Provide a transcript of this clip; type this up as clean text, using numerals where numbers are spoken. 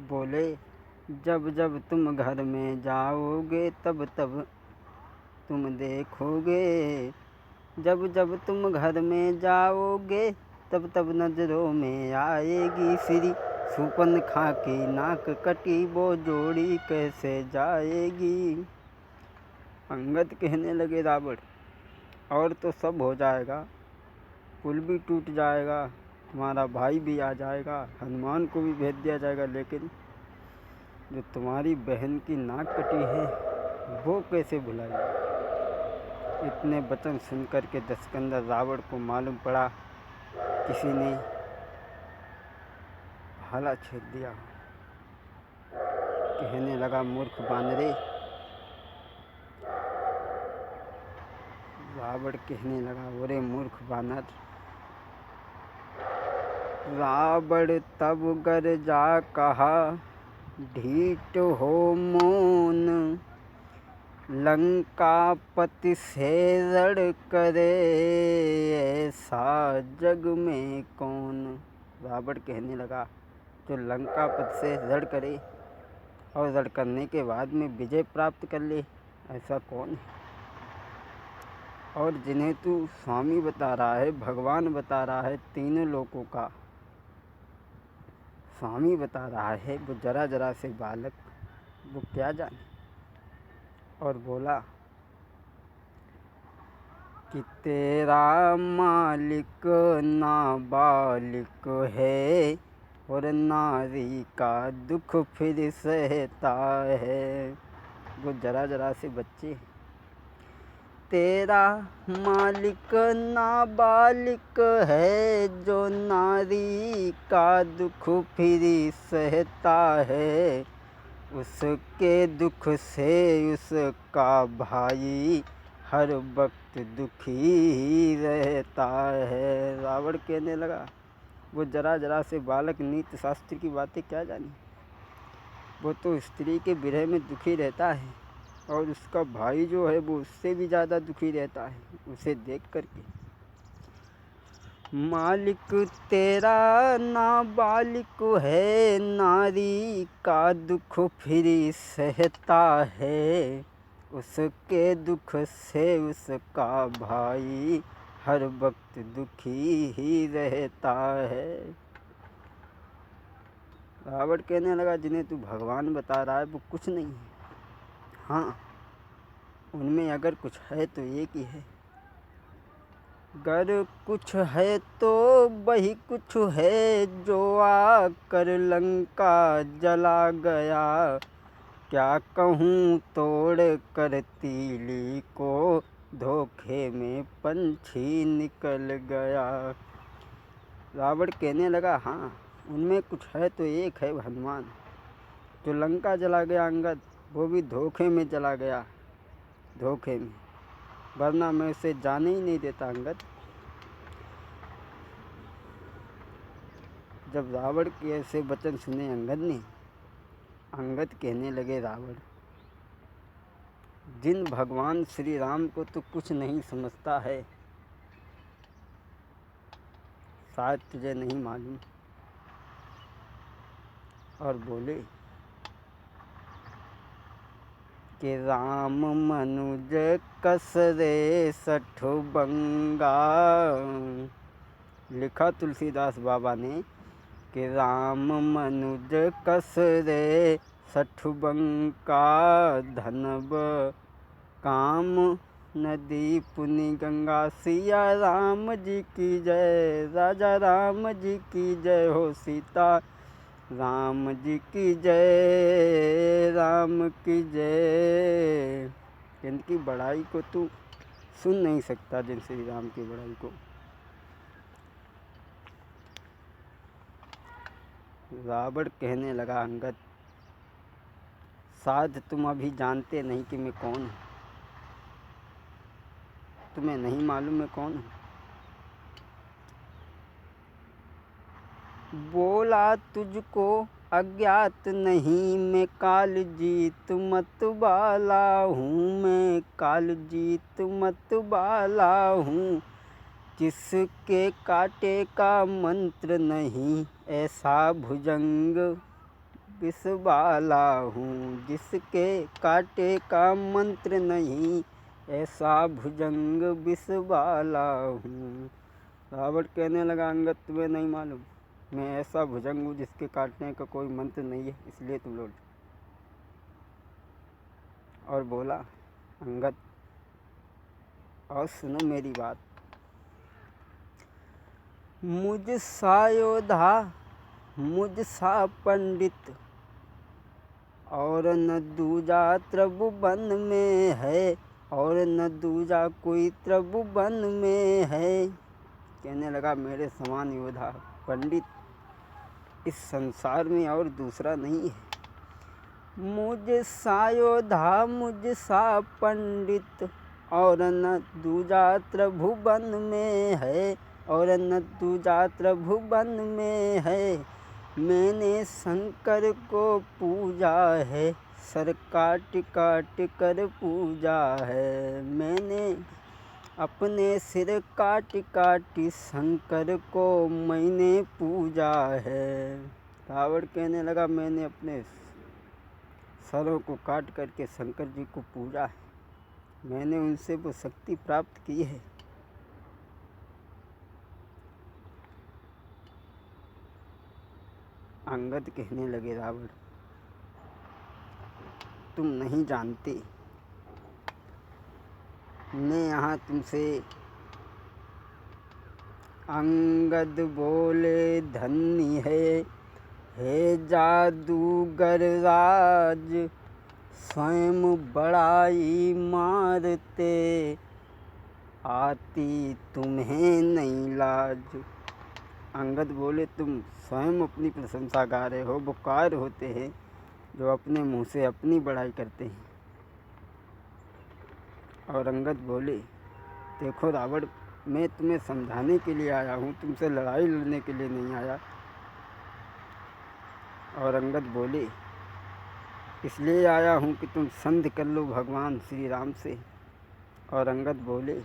बोले, जब जब तुम घर में जाओगे तब तब तुम देखोगे। जब जब तुम घर में जाओगे तब तब नज़रों में आएगी श्री शूर्पणखा की नाक कटी, वो जोड़ी कैसे जाएगी। अंगद कहने लगे, रावण, और तो सब हो जाएगा, पुल भी टूट जाएगा, तुम्हारा भाई भी आ जाएगा, हनुमान को भी भेज दिया जाएगा, लेकिन जो तुम्हारी बहन की नाक कटी है वो कैसे भुलाएगी। इतने वचन सुनकर के दशकंधा रावण को मालूम पड़ा किसी ने भाला छेद दिया। कहने लगा, मूर्ख बानरे। रावण कहने लगा, ओरे मूर्ख बानर। रावण तब गरजा कहा, ढीठ हो मोन, लंकापति से रण करे, ऐसा जग में कौन। रावण कहने लगा, जो लंकापति से रण करे और रण करने के बाद में विजय प्राप्त कर ले, ऐसा कौन है। और जिन्हें तू स्वामी बता रहा है, भगवान बता रहा है, तीनों लोकों का स्वामी बता रहा है, वो जरा जरा से बालक, वो क्या जाने। और बोला कि तेरा मालिक नाबालिग है और नारी का दुख फिर सहता है। वो जरा जरा से बच्चे, तेरा मालिक नाबालिग है, जो नारी का दुख फिर सहता है, उसके दुख से उसका भाई हर वक्त दुखी ही रहता है। रावण कहने लगा, वो जरा जरा से बालक नीति शास्त्र की बातें क्या जानी। वो तो स्त्री के विरह में दुखी रहता है और उसका भाई जो है वो उससे भी ज़्यादा दुखी रहता है उसे देख करके। मालिक तेरा नाबालिग है, नारी का दुख फिर सहता है, उसके दुख से उसका भाई हर वक्त दुखी ही रहता है। रावण कहने लगा, जिन्हें तू भगवान बता रहा है वो कुछ नहीं है। हाँ, उनमें अगर कुछ है तो एक ही है। अगर कुछ है तो वही कुछ है, जो आकर लंका जला गया। क्या कहूँ तोड़ कर तीली को, धोखे में पंछी निकल गया। रावण कहने लगा, हाँ, उनमें कुछ है तो एक है हनुमान। जो लंका जला गया अंगद, वो भी धोखे में चला गया, धोखे में, वरना मैं उसे जाने ही नहीं देता अंगद। जब रावण के ऐसे वचन सुने अंगद ने, अंगद कहने लगे, रावण, जिन भगवान श्री राम को तो कुछ नहीं समझता है, शायद तुझे नहीं मालूम। और बोले कि राम मनुज कसरे सठु बंगा। लिखा तुलसीदास बाबा ने कि राम मनुज कसरे सठु बंका, धनब काम नदी पुनि गंगा। सिया राम जी की जय, राजा राम जी की जय हो, सीता राम जी की जय, राम की जय। इनकी बड़ाई को तू सुन नहीं सकता, जिन श्री राम की बड़ाई को। रावण कहने लगा, अंगद, शायद तुम अभी जानते नहीं कि मैं कौन हूँ। तुम्हें नहीं मालूम मैं कौन हूँ। बोला तुझको अज्ञात नहीं, मैं काल जीत मत वाला हूँ, मैं काल जीत मत वाला हूँ। जिसके काटे का मंत्र नहीं, ऐसा भुजंग विष वाला हूँ, जिसके काटे का मंत्र नहीं, ऐसा भुजंग विष वाला हूँ। रावण कहने लगा, अंगद तुम्हें नहीं मालूम, मैं ऐसा भुजंग हूँ जिसके काटने का कोई मंत्र नहीं है, इसलिए तुम लौट। और बोला, अंगद और सुनो मेरी बात। मुझ सा योद्धा, मुझ सा पंडित और न दूजा त्रिभुवन में है, और न दूजा कोई त्रिभुवन में है। कहने लगा, मेरे समान योद्धा पंडित इस संसार में और दूसरा नहीं है। मुझ सा योद्धा, मुझ सा पंडित और न दूजा त्रिभुवन में है, और न दूजा त्रिभुवन में है। मैंने शंकर को पूजा है, सर काट काट कर पूजा है। मैंने अपने सिर काट काट शंकर को मैंने पूजा है। रावण कहने लगा, मैंने अपने सरों को काट करके शंकर जी को पूजा है, मैंने उनसे वो शक्ति प्राप्त की है। अंगद कहने लगे, रावण तुम नहीं जानते, मैं यहाँ तुमसे। अंगद बोले, धन्य है जादूगर राज, स्वयं बड़ाई मारते, आती तुम्हें नहीं लाज। अंगद बोले, तुम स्वयं अपनी प्रशंसा गा रहे हो, वो कार होते हैं जो अपने मुंह से अपनी बड़ाई करते हैं। और अंगद बोले, देखो रावण, मैं तुम्हें समझाने के लिए आया हूँ, तुमसे लड़ाई लड़ने के लिए नहीं आया। और अंगद बोले, इसलिए आया हूँ कि तुम संधि कर लो भगवान श्री राम से। और अंगद बोले,